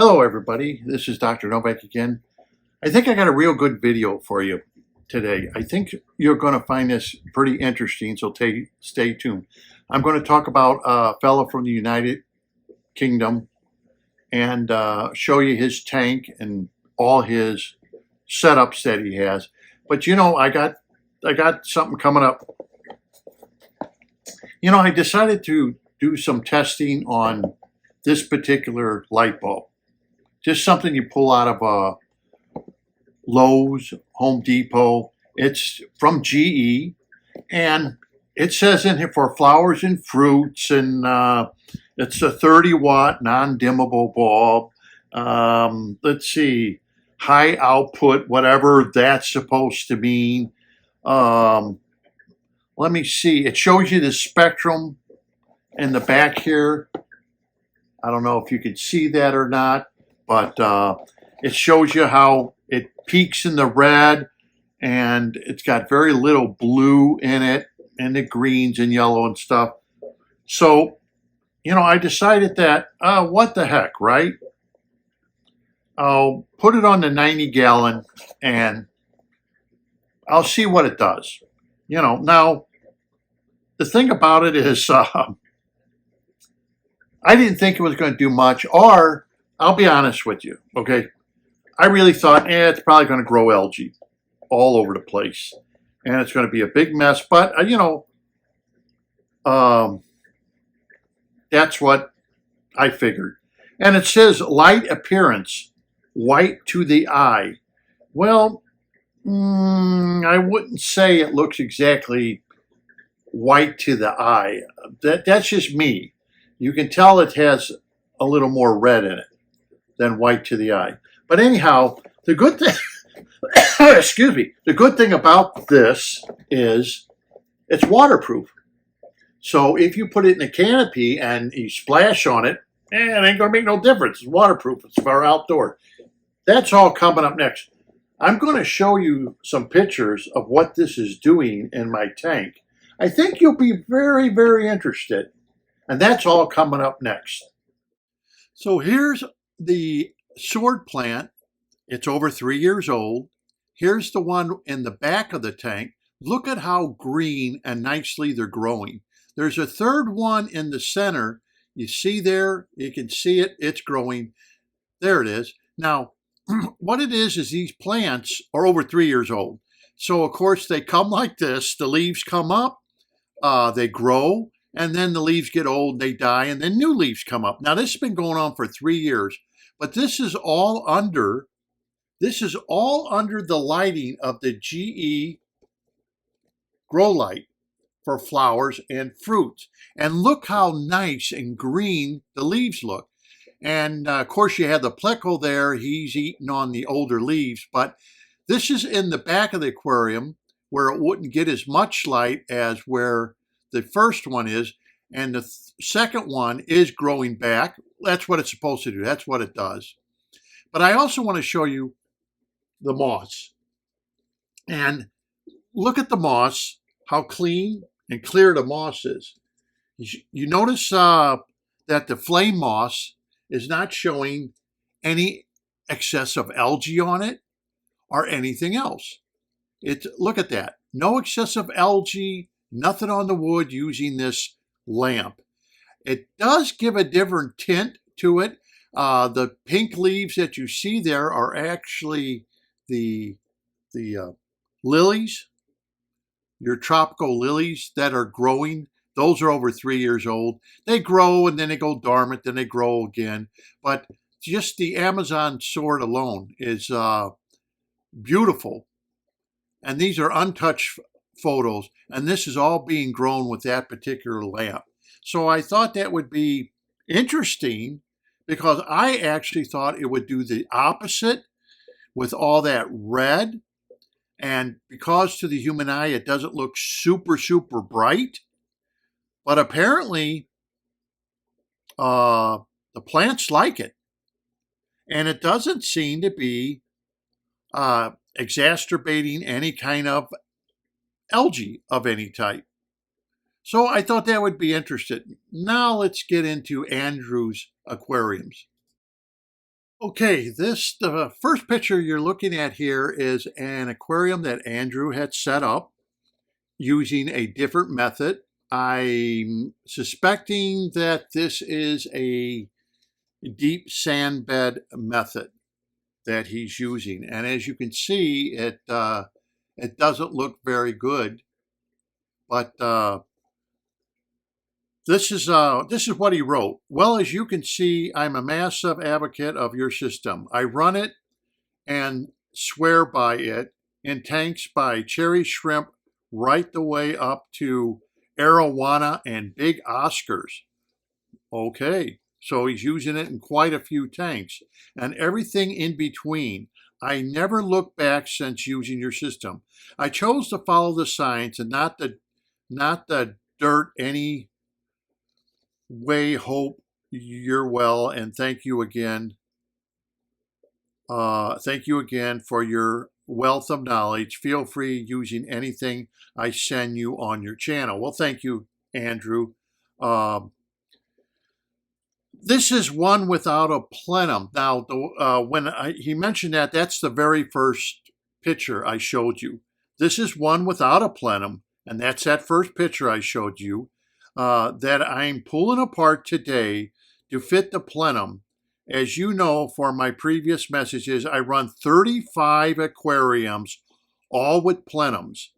Hello everybody, this is Dr. Novak again. I think I got a real good video for you today. I think you're going to find this pretty interesting, so stay tuned. I'm going to talk about a fellow from the United Kingdom and show you his tank and all his setups that he has. But you know, I got something coming up. You know, I decided to do some testing on this particular light bulb. Just something you pull out of Lowe's, Home Depot. It's from GE, and it says in here for flowers and fruits, and it's a 30-watt non-dimmable bulb. Let's see, high output, whatever that's supposed to mean. Let me see. It shows you the spectrum in the back here. I don't know if you can see that or not, but it shows you how it peaks in the red, and it's got very little blue in it, and the greens and yellow and stuff. So, you know, I decided that, what the heck, right? I'll put it on the 90-gallon, and I'll see what it does. You know, now, the thing about it is, I didn't think it was going to do much, or I'll be honest with you, okay? I really thought, it's probably going to grow algae all over the place, and it's going to be a big mess. But you know, that's what I figured. And it says light appearance, white to the eye. Well, I wouldn't say it looks exactly white to the eye. That's just me. You can tell it has a little more red in it than white to the eye. But anyhow, the good thing, excuse me, the good thing about this is it's waterproof. So if you put it in a canopy and you splash on it, it ain't gonna make no difference. It's waterproof, it's for outdoor. That's all coming up next. I'm gonna show you some pictures of what this is doing in my tank. I think you'll be very, very interested. And that's all coming up next. So here's the sword plant. It's over 3 years old. Here's the one in the back of the tank. Look at how green and nicely they're growing. There's a third one in the center. You see there, you can see it, it's growing. There it is. Now, what it is these plants are over 3 years old. So of course they come like this, the leaves come up, they grow, and then the leaves get old, they die, and then new leaves come up. Now, this has been going on for 3 years, but this is all under the lighting of the GE grow light for flowers and fruits. And look how nice and green the leaves look. And of course, you have the pleco there. He's eating on the older leaves, but this is in the back of the aquarium where it wouldn't get as much light as where the first one is, and the second one is growing back. That's what it's supposed to do. That's what it does. But I also want to show you the moss. And look at the moss, how clean and clear the moss is. You notice that the flame moss is not showing any excess of algae on it or anything else. Look at that. No excessive algae, nothing on the wood using this lamp. It does give a different tint to it. The pink leaves that you see there are actually the lilies, your tropical lilies that are growing. Those are over 3 years old. They grow and then they go dormant, then they grow again. But just the Amazon sword alone is beautiful. And these are untouched photos, and this is all being grown with that particular lamp. So I thought that would be interesting because I actually thought it would do the opposite with all that red. And because to the human eye, it doesn't look super, super bright. But apparently, the plants like it. And it doesn't seem to be exacerbating any kind of algae of any type. So I thought that would be interesting. Now let's get into Andrew's aquariums. Okay, the first picture you're looking at here is an aquarium that Andrew had set up using a different method. I'm suspecting that this is a deep sand bed method that he's using. And as you can see, it doesn't look very good, but this is what he wrote. Well, as you can see, I'm a massive advocate of your system. I run it and swear by it in tanks by cherry shrimp right the way up to arowana and big Oscars. Okay, so he's using it in quite a few tanks and everything in between. I never look back since using your system. I chose to follow the science and not the dirt any way. Hope you're well, and thank you again. Thank you again for your wealth of knowledge. Feel free using anything I send you on your channel. Well, thank you, Andrew. Um, This is one without a plenum. Now, he mentioned that, that's the very first picture I showed you. This is one without a plenum, and that's that first picture I showed you that I'm pulling apart today to fit the plenum. As you know, for my previous messages, I run 35 aquariums, all with plenums.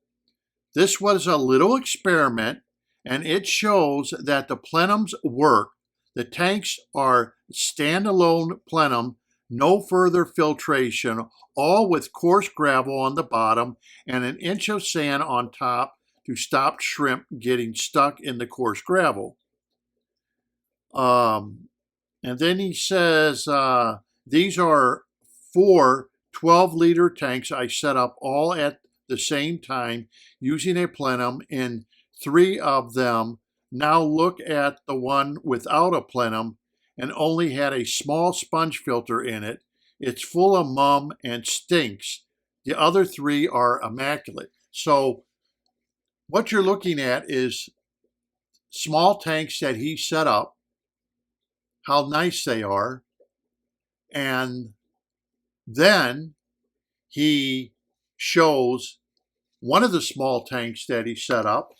This was a little experiment, and it shows that the plenums work. The tanks are standalone plenum, no further filtration, all with coarse gravel on the bottom and an inch of sand on top to stop shrimp getting stuck in the coarse gravel. And then he says, these are 4 12-liter tanks I set up all at the same time using a plenum in 3 of them. Now look at the one without a plenum and only had a small sponge filter in it. It's full of mulm and stinks. The other 3 are immaculate. So what you're looking at is small tanks that he set up, how nice they are, and then he shows one of the small tanks that he set up,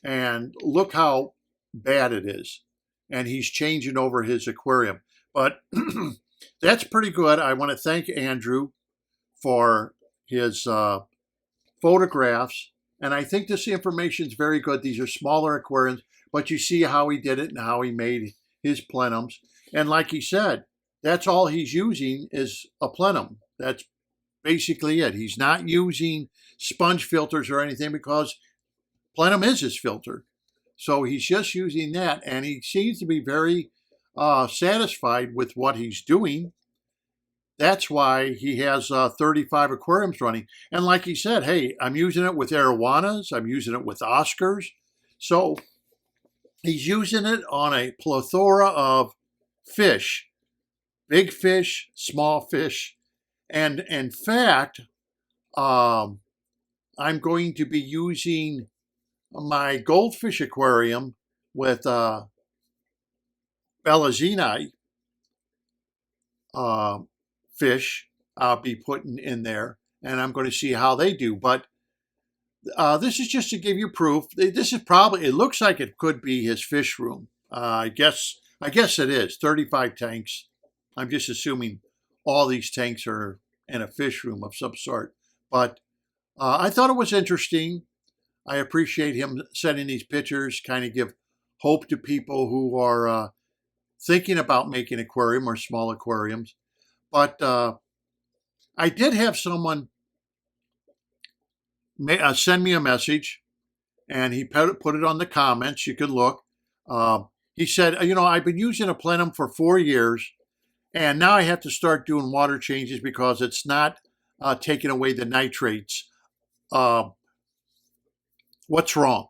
and look how bad it is. And he's changing over his aquarium. But that's pretty good. I want to thank Andrew for his photographs. And I think this information is very good. These are smaller aquariums, but you see how he did it and how he made his plenums. And like he said, that's all he's using is a plenum. That's basically it. He's not using sponge filters or anything because plenum is his filter. So he's just using that, and he seems to be very satisfied with what he's doing. That's why he has 35 aquariums running. And like he said, hey, I'm using it with arowanas. I'm using it with Oscars. So he's using it on a plethora of fish, big fish, small fish. And in fact, I'm going to be using my goldfish aquarium with Belazini fish I'll be putting in there, and I'm going to see how they do. But this is just to give you proof. This is probably, it looks like it could be his fish room. I guess it is 35 tanks. I'm just assuming all these tanks are in a fish room of some sort. But I thought it was interesting. I appreciate him sending these pictures, kind of give hope to people who are thinking about making an aquarium or small aquariums. But I did have someone send me a message, and he put it on the comments. You could look. He said, I've been using a plenum for 4 years, and now I have to start doing water changes because it's not taking away the nitrates. What's wrong?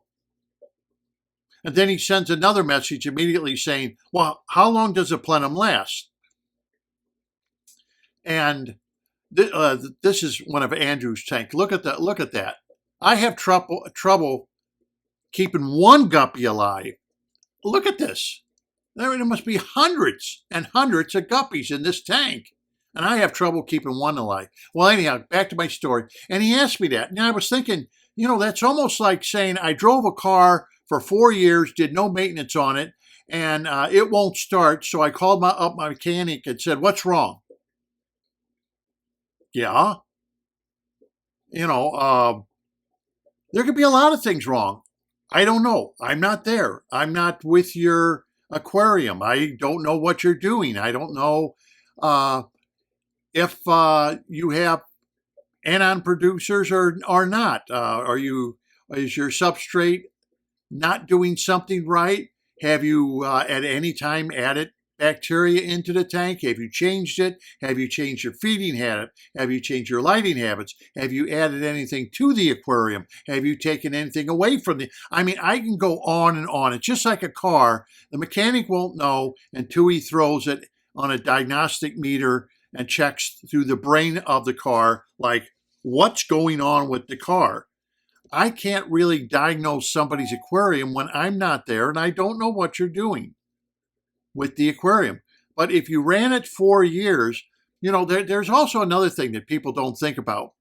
And then he sends another message immediately saying, well, how long does a plenum last? And this is one of Andrew's tanks. Look at that. Look at that. I have trouble keeping one guppy alive. Look at this. There must be hundreds and hundreds of guppies in this tank. And I have trouble keeping one alive. Well, anyhow, back to my story. And he asked me that. And I was thinking, that's almost like saying I drove a car for 4 years, did no maintenance on it, and it won't start. So I called up my mechanic and said, "What's wrong?" Yeah, you know, there could be a lot of things wrong. I don't know. I'm not there. I'm not with your aquarium. I don't know what you're doing. I don't know uh, if you have anon producers or not. Is your substrate not doing something right? Have you at any time added bacteria into the tank? Have you changed it? Have you changed your feeding habit? Have you changed your lighting habits? Have you added anything to the aquarium? Have you taken anything away from I mean, I can go on and on. It's just like a car. The mechanic won't know until he throws it on a diagnostic meter and checks through the brain of the car, like what's going on with the car. I can't really diagnose somebody's aquarium when I'm not there and I don't know what you're doing with the aquarium. But if you ran it 4 years, there's also another thing that people don't think about.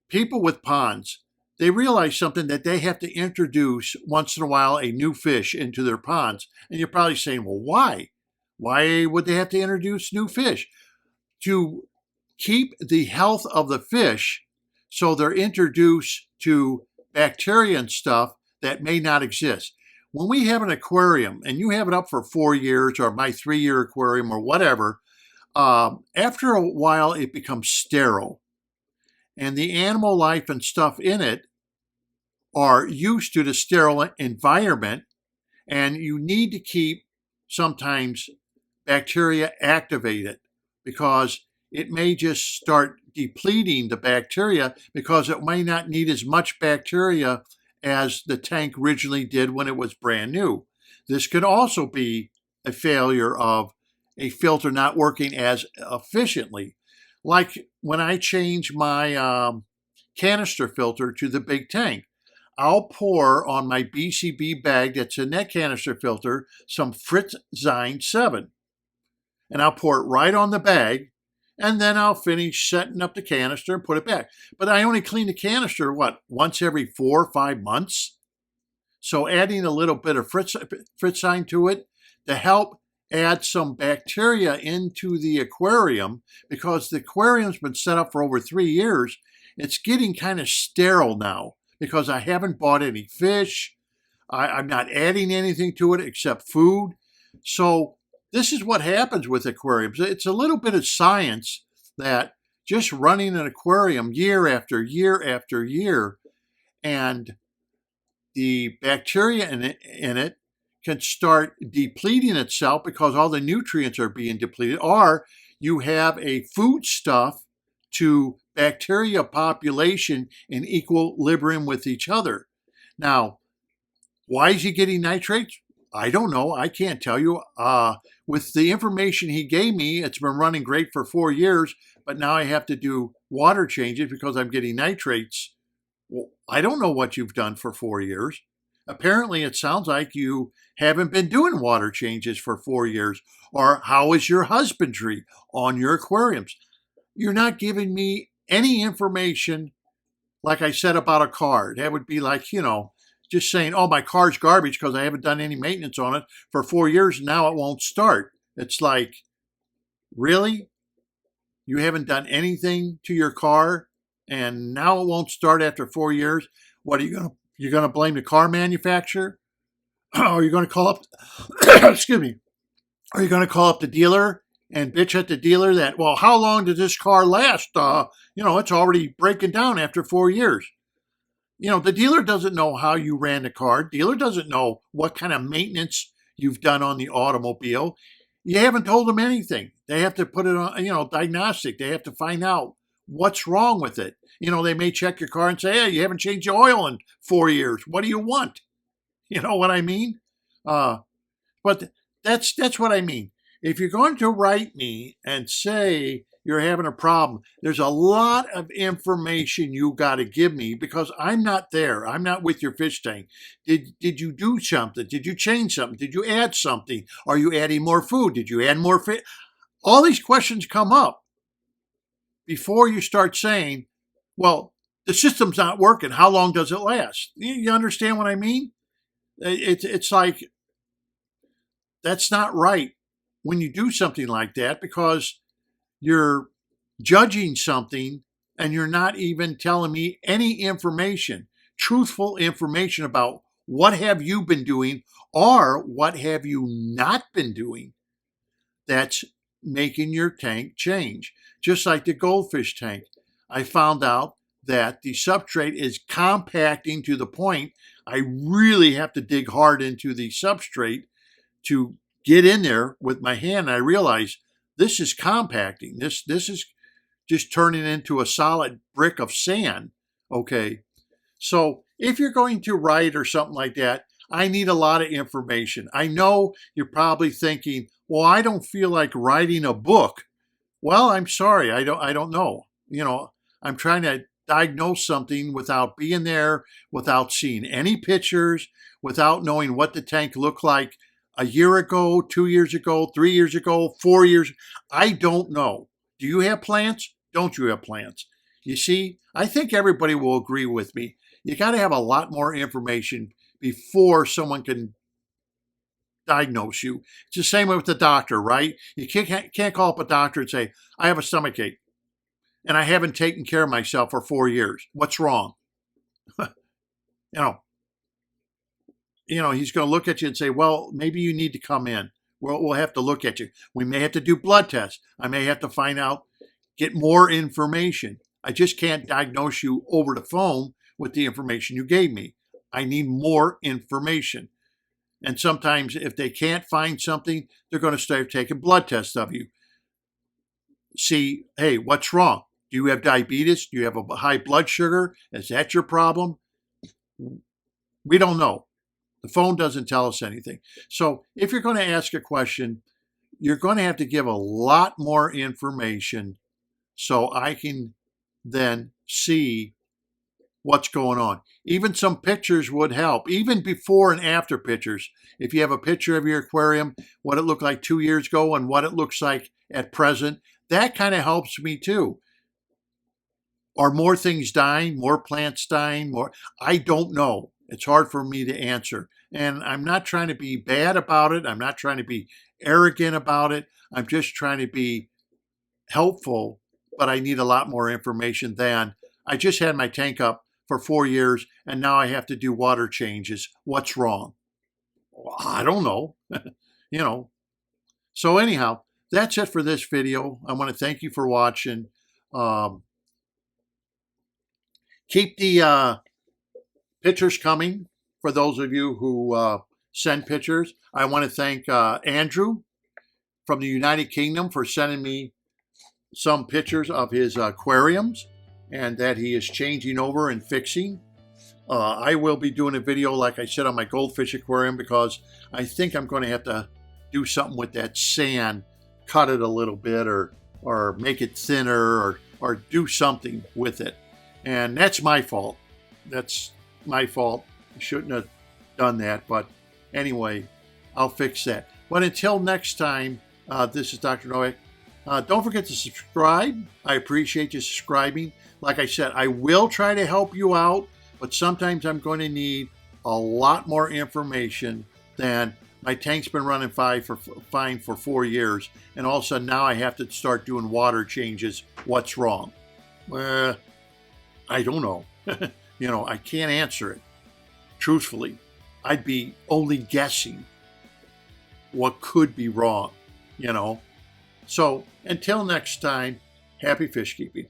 People with ponds, they realize something that they have to introduce once in a while a new fish into their ponds. And you're probably saying, well, why? Why would they have to introduce new fish? To keep the health of the fish so they're introduced to bacteria and stuff that may not exist. When we have an aquarium and you have it up for 4 years or my 3-year aquarium or whatever, after a while it becomes sterile. And the animal life and stuff in it are used to the sterile environment, and you need to keep sometimes bacteria activated because it may just start depleting the bacteria because it may not need as much bacteria as the tank originally did when it was brand new. This could also be a failure of a filter not working as efficiently. Like when I change my canister filter to the big tank, I'll pour on my BCB bag that's in that canister filter some Fritzine 7. And I'll pour it right on the bag, and then I'll finish setting up the canister and put it back. But I only clean the canister, once every 4 or 5 months? So adding a little bit of Fritzine to it to help add some bacteria into the aquarium, because the aquarium's been set up for over 3 years. It's getting kind of sterile now because I haven't bought any fish. I'm not adding anything to it except food. So this is what happens with aquariums. It's a little bit of science that just running an aquarium year after year after year, and the bacteria in it can start depleting itself because all the nutrients are being depleted, or you have a foodstuff to bacteria population in equilibrium with each other. Now, why is he getting nitrates? I don't know. I can't tell you. With the information he gave me, it's been running great for 4 years, but now I have to do water changes because I'm getting nitrates. Well, I don't know what you've done for 4 years. Apparently, it sounds like you haven't been doing water changes for 4 years. Or how is your husbandry on your aquariums? You're not giving me any information, like I said about a car. That would be like, just saying, oh, my car's garbage because I haven't done any maintenance on it for 4 years and now it won't start. It's like, really? You haven't done anything to your car and now it won't start after 4 years? What are you're gonna blame the car manufacturer? Are you gonna call up excuse me? Are you gonna call up the dealer and bitch at the dealer that, well, how long did this car last? It's already breaking down after 4 years. The dealer doesn't know how you ran the car. Dealer doesn't know what kind of maintenance you've done on the automobile. You haven't told them anything. They have to put it on, diagnostic. They have to find out what's wrong with it. They may check your car and say, hey, you haven't changed your oil in 4 years. What do you want? You know what I mean? But that's what I mean. If you're going to write me and say you're having a problem, there's a lot of information you got to give me because I'm not there. I'm not with your fish tank. Did you do something? Did you change something? Did you add something? Are you adding more food? Did you add more fish? All these questions come up. before you start saying, well, the system's not working. How long does it last? You understand what I mean? It's like, that's not right when you do something like that, because you're judging something and you're not even telling me any information, truthful information about what have you been doing or what have you not been doing that's making your tank change. Just like the goldfish tank, I found out that the substrate is compacting to the point I really have to dig hard into the substrate to get in there with my hand. I realize this is compacting. This is just turning into a solid brick of sand. Okay. So if you're going to write or something like that, I need a lot of information. I know you're probably thinking, well, I don't feel like writing a book. Well, I'm sorry. I don't know. I'm trying to diagnose something without being there, without seeing any pictures, without knowing what the tank looked like a year ago, 2 years ago, 3 years ago, 4 years. I don't know. Do you have plants? Don't you have plants? You see, I think everybody will agree with me. You got to have a lot more information before someone can diagnose you. It's the same with the doctor, right? You can't call up a doctor and say, I have a stomachache and I haven't taken care of myself for 4 years. What's wrong? you know, he's going to look at you and say, well, maybe you need to come in. We'll have to look at you. We may have to do blood tests. I may have to find out, get more information. I just can't diagnose you over the phone with the information you gave me. I need more information. And sometimes if they can't find something, they're going to start taking blood tests of you. See, hey, what's wrong? Do you have diabetes? Do you have a high blood sugar? Is that your problem? We don't know. The phone doesn't tell us anything. So if you're going to ask a question, you're going to have to give a lot more information so I can then see what's going on. Even some pictures would help, even before and after pictures. If you have a picture of your aquarium, what it looked like 2 years ago and what it looks like at present, that kind of helps me too. Are more things dying, more plants dying, more? I don't know. It's hard for me to answer. And I'm not trying to be bad about it. I'm not trying to be arrogant about it. I'm just trying to be helpful, but I need a lot more information than I just had my tank up for 4 years and now I have to do water changes. What's wrong? Well, I don't know. So anyhow, that's it for this video. I want to thank you for watching. Keep the pictures coming for those of you who send pictures. I want to thank Andrew from the United Kingdom for sending me some pictures of his aquariums and that he is changing over and fixing. I will be doing a video, like I said, on my goldfish aquarium because I think I'm going to have to do something with that sand, cut it a little bit or make it thinner or do something with it. And that's my fault. That's my fault. I shouldn't have done that. But anyway, I'll fix that. But until next time, this is Dr. Noack. Don't forget to subscribe. I appreciate you subscribing. Like I said, I will try to help you out, but sometimes I'm going to need a lot more information than my tank's been running fine for 4 years, and all of a sudden now I have to start doing water changes. What's wrong? I don't know. I can't answer it. Truthfully, I'd be only guessing what could be wrong, So until next time, happy fish keeping.